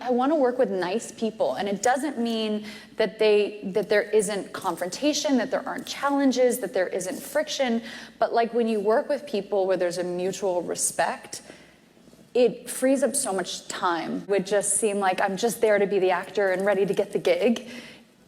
I want to work with nice people, and it doesn't mean that there isn't confrontation, that there aren't challenges, that there isn't friction, but like when you work with people where there's a mutual respect, it frees up so much time. It would just seem like I'm just there to be the actor and ready to get the gig.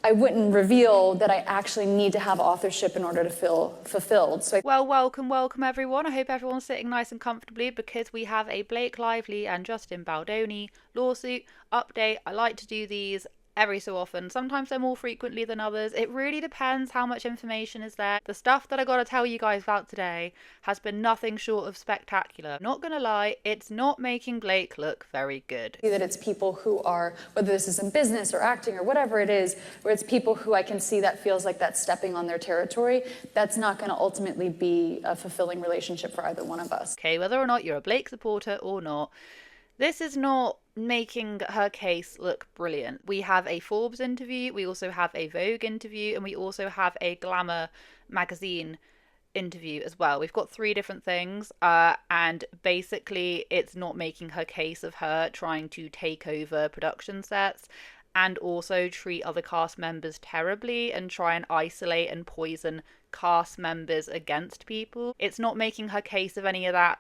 I wouldn't reveal that I actually need to have authorship in order to feel fulfilled. Well, welcome everyone. I hope everyone's sitting nice and comfortably because we have a Blake Lively and Justin Baldoni lawsuit update. I like to do these every so often. Sometimes they're more frequently than others. It really depends how much information is there. The stuff that I gotta tell you guys about today has been nothing short of spectacular. Not gonna lie, it's not making Blake look very good. That it's people who are, whether this is in business or acting or whatever it is, where it's people who I can see that feels like that's stepping on their territory, that's not going to ultimately be a fulfilling relationship for either one of us. Okay, whether or not you're a Blake supporter or not, this is not making her case look brilliant. We have a Forbes interview, we also have a Vogue interview, and we also have a Glamour magazine interview as well. We've got 3 different things, and basically it's not making her case of her trying to take over production sets and also treat other cast members terribly and try and isolate and poison cast members against people. It's not making her case of any of that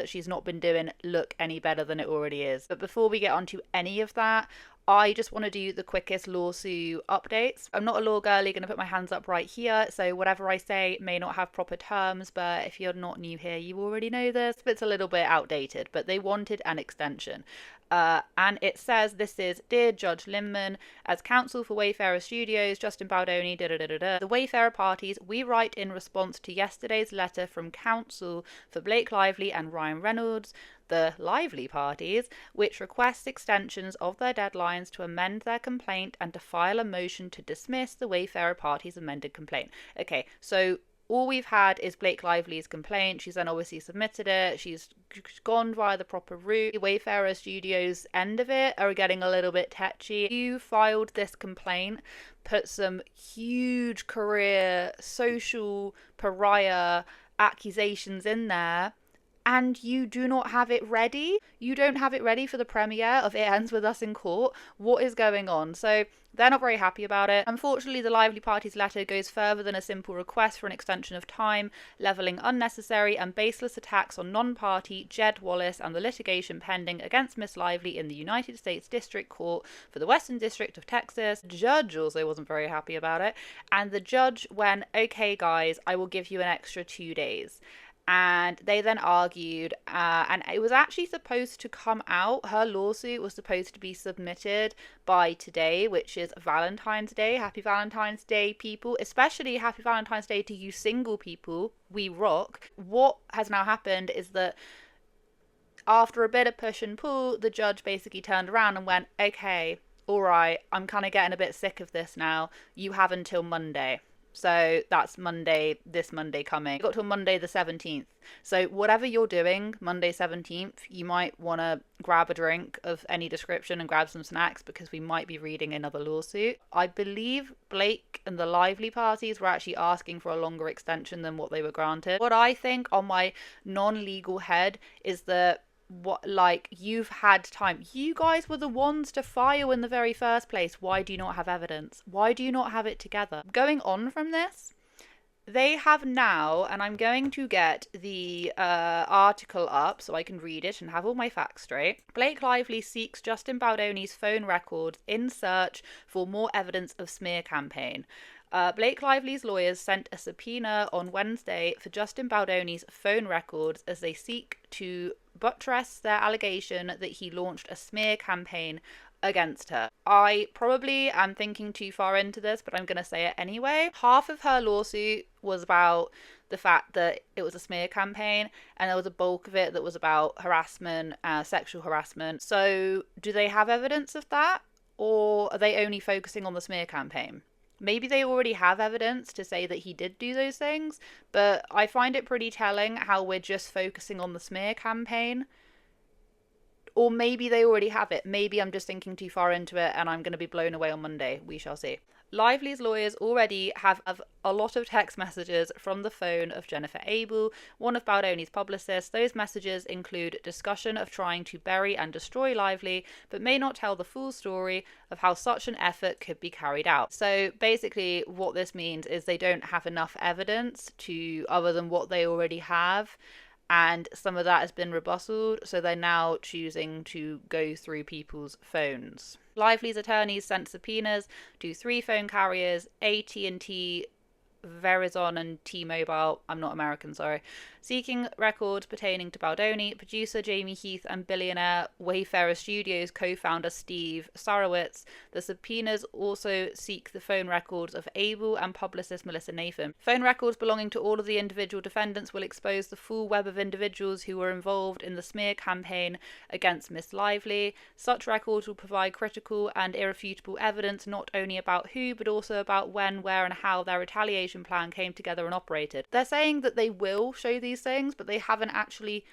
she's not been doing look any better than it already is. But before we get onto any of that, I just want to do the quickest lawsuit updates. I'm not a law girlie, going to put my hands up right here, so whatever I say may not have proper terms, but if you're not new here, you already know this. It's a little bit outdated, but they wanted an extension. And it says, this is Dear Judge Linman, as counsel for Wayfarer Studios, Justin Baldoni, the Wayfarer parties, we write in response to yesterday's letter from counsel for Blake Lively and Ryan Reynolds, the Lively parties, which requests extensions of their deadlines to amend their complaint and to file a motion to dismiss the Wayfarer parties' amended complaint. Okay, so all we've had is Blake Lively's complaint. She's then obviously submitted it. She's gone via the proper route. The Wayfarer Studios' end of it are getting a little bit tetchy. You filed this complaint, put some huge career social pariah accusations in there, and you do not have it ready. You don't have it ready for the premiere of It Ends With Us in Court. What is going on? So they're not very happy about it. Unfortunately, the Lively Party's letter goes further than a simple request for an extension of time, levelling unnecessary and baseless attacks on non-party Jed Wallace and the litigation pending against Miss Lively in the United States District Court for the Western District of Texas. The judge also wasn't very happy about it, and the judge went, okay guys, I will give you an extra 2 days. And they then argued, and it was actually supposed to come out, her lawsuit was supposed to be submitted by today, which is Valentine's Day. Happy Valentine's Day, people, especially happy Valentine's Day to you single people. We rock. What has now happened is that after a bit of push and pull, the judge basically turned around and went, okay, all right, I'm kind of getting a bit sick of this now. You have until Monday. So that's Monday, this Monday coming. You got till Monday the 17th. So whatever you're doing, Monday 17th, you might want to grab a drink of any description and grab some snacks because we might be reading another lawsuit. I believe Blake and the Lively parties were actually asking for a longer extension than what they were granted. What I think on my non-legal head is that you've had time. You guys were the ones to file in the very first place. Why do you not have evidence? Why do you not have it together? Going on from this, they have now, and I'm going to get the article up so I can read it and have all my facts straight. Blake Lively seeks Justin Baldoni's phone records in search for more evidence of smear campaign. Blake Lively's lawyers sent a subpoena on Wednesday for Justin Baldoni's phone records as they seek to buttress their allegation that he launched a smear campaign against her. I probably am thinking too far into this, but I'm going to say it anyway. Half of her lawsuit was about the fact that it was a smear campaign, and there was a bulk of it that was about harassment, sexual harassment. So do they have evidence of that, or are they only focusing on the smear campaign? Maybe they already have evidence to say that he did do those things, but I find it pretty telling how we're just focusing on the smear campaign. Or maybe they already have it. Maybe I'm just thinking too far into it and I'm going to be blown away on Monday. We shall see. Lively's lawyers already have a lot of text messages from the phone of Jennifer Abel, one of Baldoni's publicists. Those messages include discussion of trying to bury and destroy Lively, but may not tell the full story of how such an effort could be carried out. So basically what this means is they don't have enough evidence to other than what they already have. And some of that has been rebutted, so they're now choosing to go through people's phones. Lively's attorneys sent subpoenas to 3 phone carriers, AT&T, Verizon and T-Mobile, I'm not American, sorry, seeking records pertaining to Baldoni, producer Jamie Heath and billionaire Wayfarer Studios co-founder Steve Sarowitz. The subpoenas also seek the phone records of Abel and publicist Melissa Nathan. Phone records belonging to all of the individual defendants will expose the full web of individuals who were involved in the smear campaign against Miss Lively. Such records will provide critical and irrefutable evidence not only about who, but also about when, where and how their retaliation plan came together and operated. They're saying that they will show these things, but they haven't actually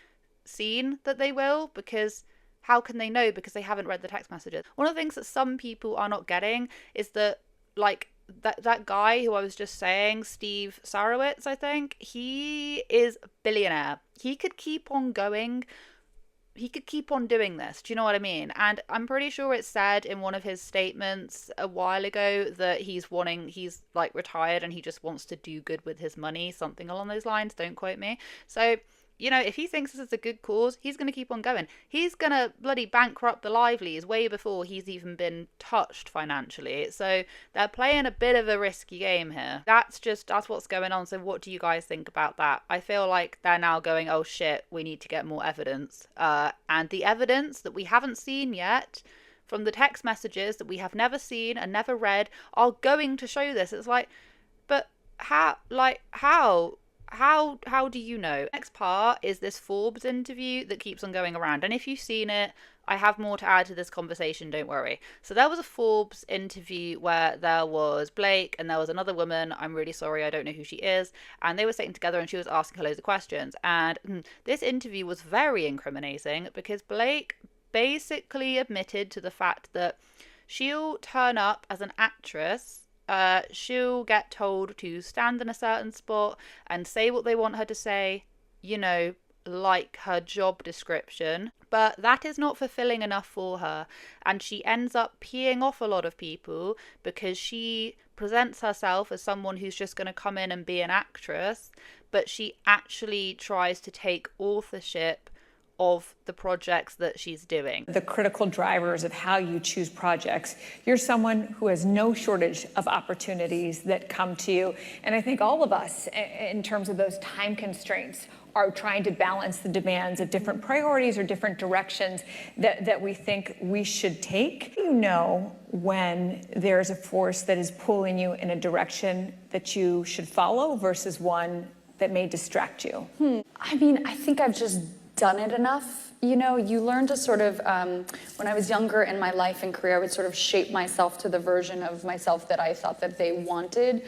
seen that they will, because how can they know? Because they haven't read the text messages. One of the things that some people are not getting is that, like, that guy who I was just saying, Steve Sarowitz, I think, he is a billionaire. He could keep on going. He could keep on doing this. Do you know what I mean? And I'm pretty sure it said in one of his statements a while ago that he's like retired and he just wants to do good with his money, something along those lines. Don't quote me. So, you know, if he thinks this is a good cause, he's going to keep on going. He's going to bloody bankrupt the Livelies way before he's even been touched financially. So they're playing a bit of a risky game here. That's what's going on. So what do you guys think about that? I feel like they're now going, oh shit, we need to get more evidence. And the evidence that we haven't seen yet from the text messages that we have never seen and never read are going to show this. It's like, but how do you know? Next part is this Forbes interview that keeps on going around. And if you've seen it, I have more to add to this conversation, don't worry. So there was a Forbes interview where there was Blake and there was another woman. I'm really sorry, I don't know who she is. And they were sitting together and she was asking her loads of questions. And this interview was very incriminating because Blake basically admitted to the fact that she'll turn up as an actress. She'll get told to stand in a certain spot and say what they want her to say, you know, like her job description, but that is not fulfilling enough for her, and she ends up peeing off a lot of people because she presents herself as someone who's just going to come in and be an actress, but she actually tries to take authorship of the projects that she's doing. The critical drivers of how you choose projects. You're someone who has no shortage of opportunities that come to you. And I think all of us, in terms of those time constraints, are trying to balance the demands of different priorities or different directions that we think we should take. You know when there's a force that is pulling you in a direction that you should follow versus one that may distract you. I mean, I think I've just done it enough. You know, you learn to sort of, when I was younger in my life and career, I would sort of shape myself to the version of myself that I thought that they wanted.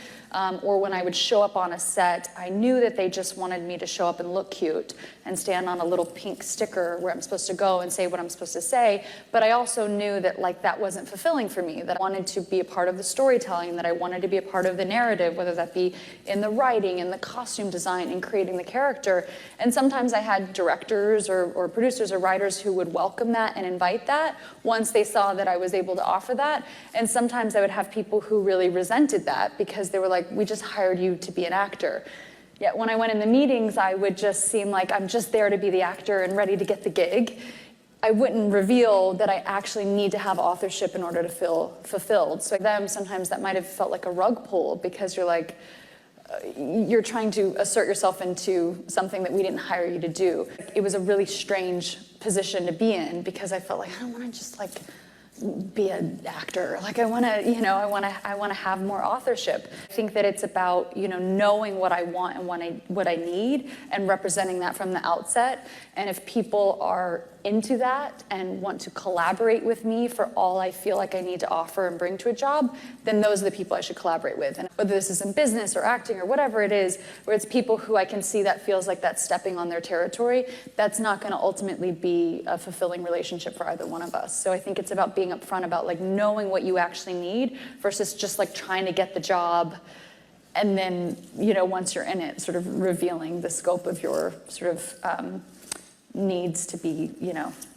Or when I would show up on a set, I knew that they just wanted me to show up and look cute and stand on a little pink sticker where I'm supposed to go and say what I'm supposed to say. But I also knew that like that wasn't fulfilling for me, that I wanted to be a part of the storytelling, that I wanted to be a part of the narrative, whether that be in the writing, in the costume design, in creating the character. And sometimes I had directors or producers or writers who would welcome that and invite that once they saw that I was able to offer that. And sometimes I would have people who really resented that because they were like, we just hired you to be an actor. Yet when I went in the meetings, I would just seem like I'm just there to be the actor and ready to get the gig. I wouldn't reveal that I actually need to have authorship in order to feel fulfilled. So them, sometimes that might have felt like a rug pull because you're like, you're trying to assert yourself into something that we didn't hire you to do. It was a really strange position to be in because I felt like I don't want to just like be an actor. Like I want to, I want to have more authorship. I think that it's about, knowing what I want and what I need and representing that from the outset. And if people are into that and want to collaborate with me for all I feel like I need to offer and bring to a job, then those are the people I should collaborate with. And whether this is in business or acting or whatever it is, where it's people who I can see that feels like that's stepping on their territory, that's not going to ultimately be a fulfilling relationship for either one of us. So I think it's about being upfront about like knowing what you actually need versus just like trying to get the job and then, once you're in it, sort of revealing the scope of your sort of needs to be,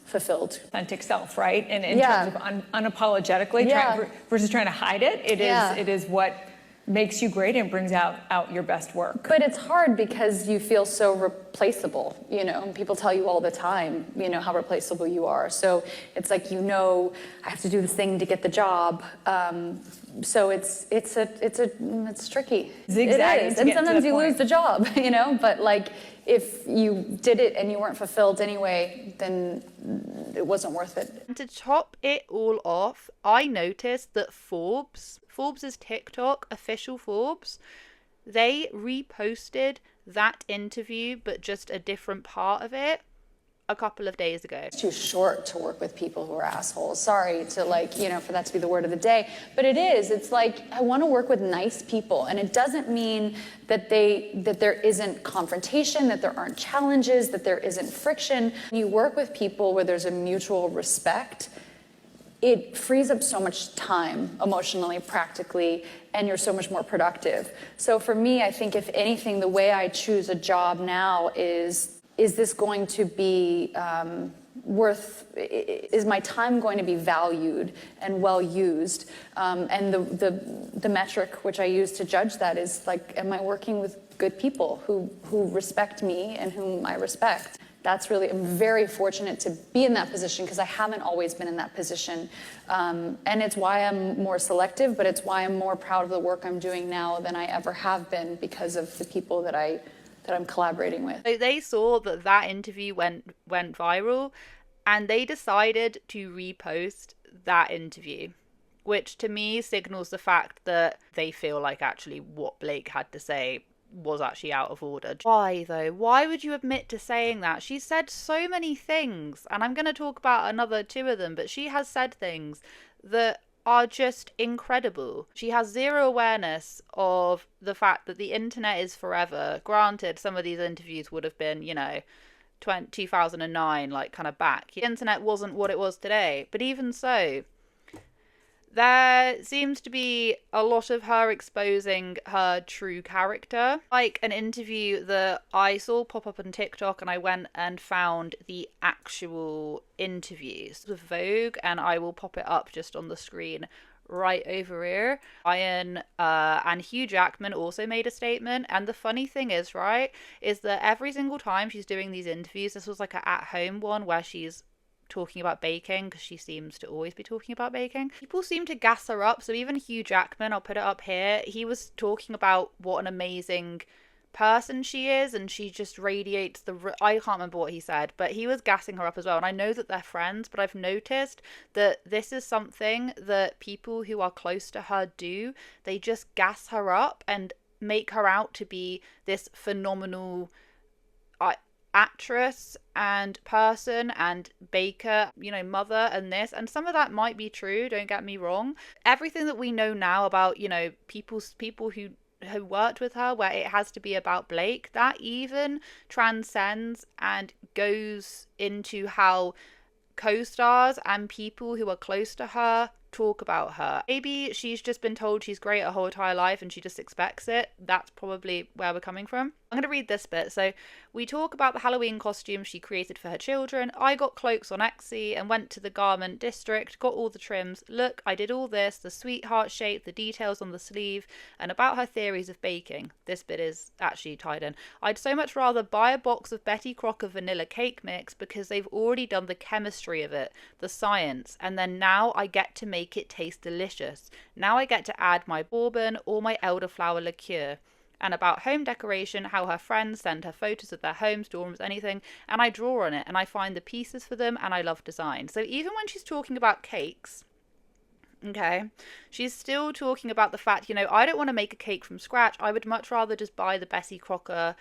fulfilled. Authentic self, right? And in terms of unapologetically versus trying to hide it, it is what makes you great and brings out your best work. But it's hard because you feel so replaceable, and people tell you all the time, how replaceable you are. So it's like, I have to do this thing to get the job. So it's tricky. Zigzagging it is. And sometimes you lose the job, but like if you did it and you weren't fulfilled anyway, then it wasn't worth it. And to top it all off, I noticed that Forbes' TikTok, official Forbes, they reposted that interview, but just a different part of it, a couple of days ago. It's too short to work with people who are assholes. Sorry to for that to be the word of the day, but it is. It's like, I want to work with nice people, and it doesn't mean that there isn't confrontation, that there aren't challenges, that there isn't friction. When you work with people where there's a mutual respect, it frees up so much time emotionally, practically, and you're so much more productive. So for me, I think if anything, the way I choose a job now is this going to be is my time going to be valued and well used? And the metric which I use to judge that is like, am I working with good people who respect me and whom I respect? I'm very fortunate to be in that position because I haven't always been in that position. And it's why I'm more selective, but it's why I'm more proud of the work I'm doing now than I ever have been because of the people that I'm collaborating with. So they saw that interview went viral, and they decided to repost that interview, which to me signals the fact that they feel like actually what Blake had to say was actually out of order. Why though? Why would you admit to saying that? She said so many things, and I'm going to talk about another two of them, but she has said things that are just incredible. She has zero awareness of the fact that the internet is forever. Granted, some of these interviews would have been, 2009, like kind of back. The internet wasn't what it was today, but even so, there seems to be a lot of her exposing her true character. Like an interview that I saw pop up on TikTok, and I went and found the actual interviews with Vogue, and I will pop it up just on the screen right over here. Ryan and Hugh Jackman also made a statement, and the funny thing is, is that every single time she's doing these interviews, this was like an at-home one where she's talking about baking, because she seems to always be talking about baking. People seem to gas her up. So even Hugh Jackman, I'll put it up here, he was talking about what an amazing person she is, and she just radiates I can't remember what he said, but he was gassing her up as well. And I know that they're friends, but I've noticed that this is something that people who are close to her do. They just gas her up and make her out to be this phenomenal actress and person and baker, mother, and this, and some of that might be true, don't get me wrong. Everything that we know now about, people who worked with her, where it has to be about Blake, that even transcends and goes into how co-stars and people who are close to her talk about her. Maybe she's just been told she's great her whole entire life and she just expects it. That's probably where we're coming from. I'm going to read this bit. So we talk about the Halloween costume she created for her children. I got cloaks on Etsy and went to the garment district, got all the trims. Look, I did all this, the sweetheart shape, the details on the sleeve, and about her theories of baking. This bit is actually tied in. I'd so much rather buy a box of Betty Crocker vanilla cake mix because they've already done the chemistry of it, the science, and then now I get to make it taste delicious. Now I get to add my bourbon or my elderflower liqueur. And about home decoration, how her friends send her photos of their homes, dorms, anything, and I draw on it and I find the pieces for them, and I love design. So even when she's talking about cakes, Okay. She's still talking about the fact, I don't want to make a cake from scratch. I would much rather just buy the Bessie Crocker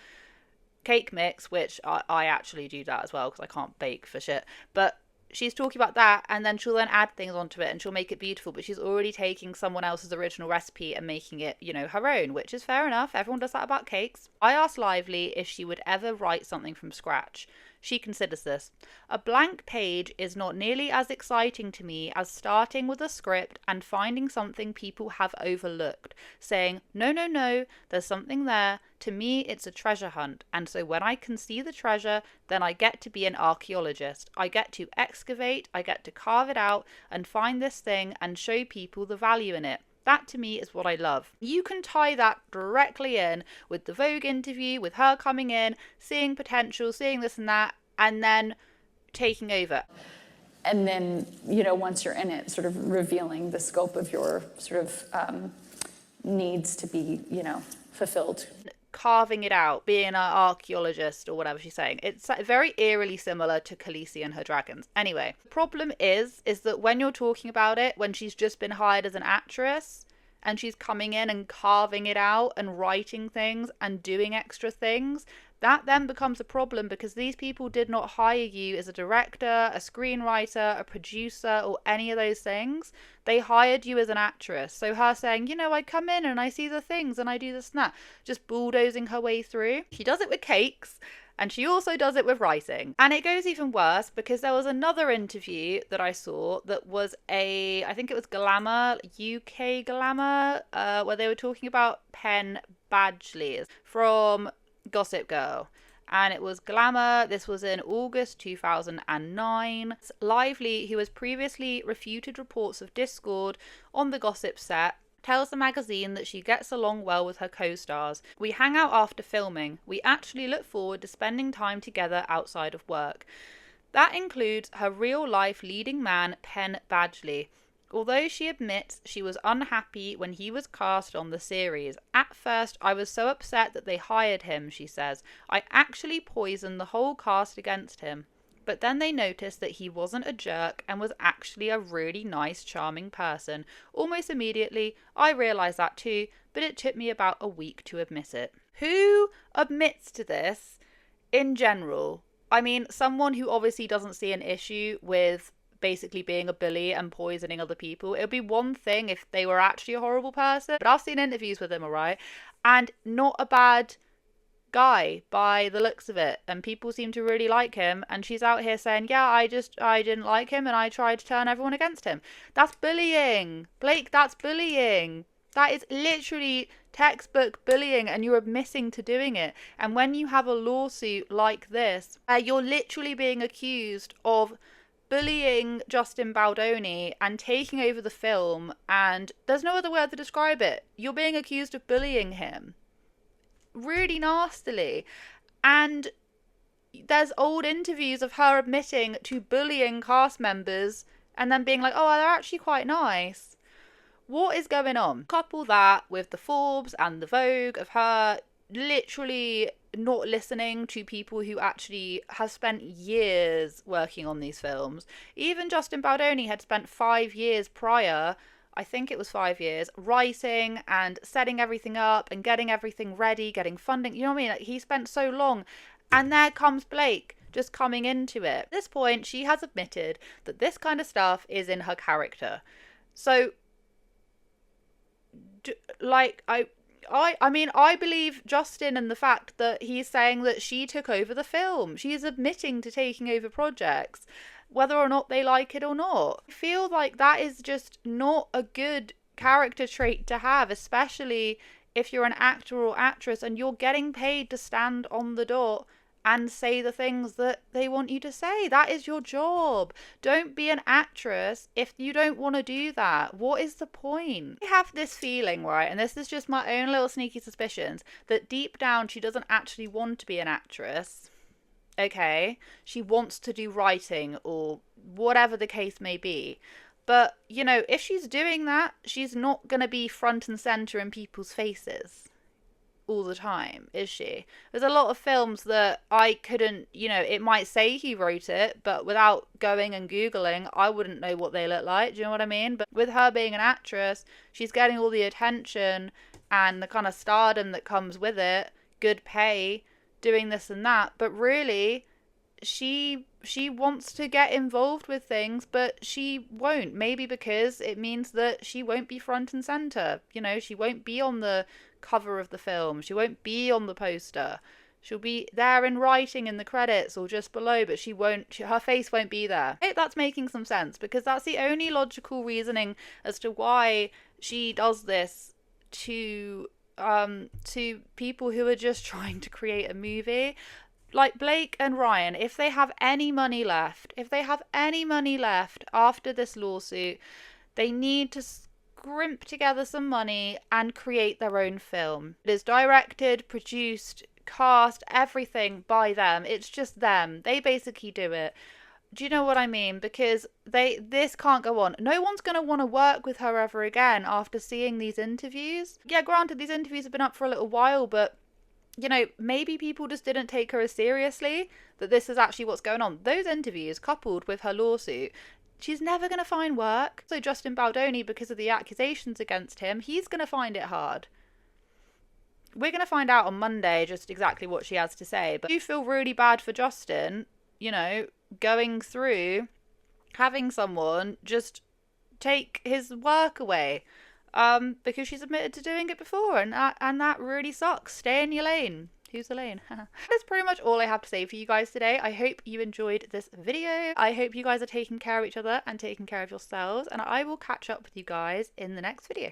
cake mix, which I actually do that as well because I can't bake for shit. But she's talking about that, and then she'll then add things onto it and she'll make it beautiful, but she's already taking someone else's original recipe and making it, her own, which is fair enough. Everyone does that about cakes. I asked Lively if she would ever write something from scratch. She considers this. A blank page is not nearly as exciting to me as starting with a script and finding something people have overlooked, saying, no, no, no, there's something there. To me, it's a treasure hunt. And so when I can see the treasure, then I get to be an archaeologist. I get to excavate, I get to carve it out and find this thing and show people the value in it. That to me is what I love. You can tie that directly in with the Vogue interview, with her coming in, seeing potential, seeing this and that, and then taking over. And then, once you're in it, sort of revealing the scope of your sort of needs to be, fulfilled. Carving it out, being an archaeologist or whatever she's saying. It's very eerily similar to Khaleesi and her dragons. Anyway, the problem is that when you're talking about it, when she's just been hired as an actress and she's coming in and carving it out and writing things and doing extra things, that then becomes a problem because these people did not hire you as a director, a screenwriter, a producer, or any of those things. They hired you as an actress. So her saying, I come in and I see the things and I do this and that, just bulldozing her way through. She does it with cakes and she also does it with writing. And it goes even worse because there was another interview that I saw that was I think it was Glamour, UK Glamour, where they were talking about Penn Badgley from Gossip Girl, and it was Glamour. This was in August 2009. Lively, who has previously refuted reports of discord on the Gossip set, tells the magazine that she gets along well with her co-stars. We hang out after filming. We actually look forward to spending time together outside of work. That includes her real-life leading man, Penn Badgley. Although she admits she was unhappy when he was cast on the series. At first, I was so upset that they hired him, she says. I actually poisoned the whole cast against him. But then they noticed that he wasn't a jerk and was actually a really nice, charming person. Almost immediately, I realised that too, but it took me about a week to admit it. Who admits to this in general? I mean, someone who obviously doesn't see an issue with basically being a bully and poisoning other people. It would be one thing if they were actually a horrible person, but I've seen interviews with him, alright, and not a bad guy by the looks of it, and people seem to really like him, and she's out here saying, yeah, I didn't like him and I tried to turn everyone against him. That's bullying, Blake. That's bullying. That is literally textbook bullying, and you're admitting to doing it. And when you have a lawsuit like this, you're literally being accused of bullying Justin Baldoni and taking over the film, and there's no other word to describe it. You're being accused of bullying him really nastily, and there's old interviews of her admitting to bullying cast members and then being like, oh, they're actually quite nice. What is going on? Couple that with the Forbes and the Vogue of her literally not listening to people who actually have spent years working on these films. Even Justin Baldoni had spent 5 years prior, I think it was 5 years, writing and setting everything up and getting everything ready, getting funding. You know what I mean? Like, he spent so long. And there comes Blake just coming into it. At this point, she has admitted that this kind of stuff is in her character. So, I mean, I believe Justin and the fact that he's saying that she took over the film. She's admitting to taking over projects, whether or not they like it or not. I feel like that is just not a good character trait to have, especially if you're an actor or actress and you're getting paid to stand on the dot and say the things that they want you to say. That is your job. Don't be an actress if you don't want to do that. What is the point? I have this feeling, right, and this is just my own little sneaky suspicions, that deep down she doesn't actually want to be an actress. Okay? She wants to do writing or whatever the case may be. But, you know, if she's doing that, she's not going to be front and center in people's faces. all the time, is she? There's a lot of films that I couldn't, it might say he wrote it, but without going and Googling, I wouldn't know what they look like. Do you know what I mean? But with her being an actress, she's getting all the attention and the kind of stardom that comes with it, good pay, doing this and that. But really, she wants to get involved with things, but she won't. Maybe because it means that she won't be front and center. She won't be on the cover of the film. She won't be on the poster. She'll be there in writing in the credits or just below, but her face won't be there. I hope that's making some sense, because that's the only logical reasoning as to why she does this to people who are just trying to create a movie. Like Blake and Ryan, if they have any money left after this lawsuit, they need to scrimp together some money and create their own film. It is directed, produced, cast, everything by them. It's just them. They basically do it. Do you know what I mean? Because this can't go on. No one's going to want to work with her ever again after seeing these interviews. Yeah, granted, these interviews have been up for a little while, but maybe people just didn't take her as seriously, that this is actually what's going on. Those interviews, coupled with her lawsuit, she's never going to find work. So Justin Baldoni, because of the accusations against him, he's going to find it hard. We're going to find out on Monday just exactly what she has to say. But I do feel really bad for Justin, going through having someone just take his work away. Because she's admitted to doing it before, and that really sucks. Stay in your lane. Who's the lane? That's pretty much all I have to say for you guys today. I hope you enjoyed this video. I hope you guys are taking care of each other and taking care of yourselves, and I will catch up with you guys in the next video.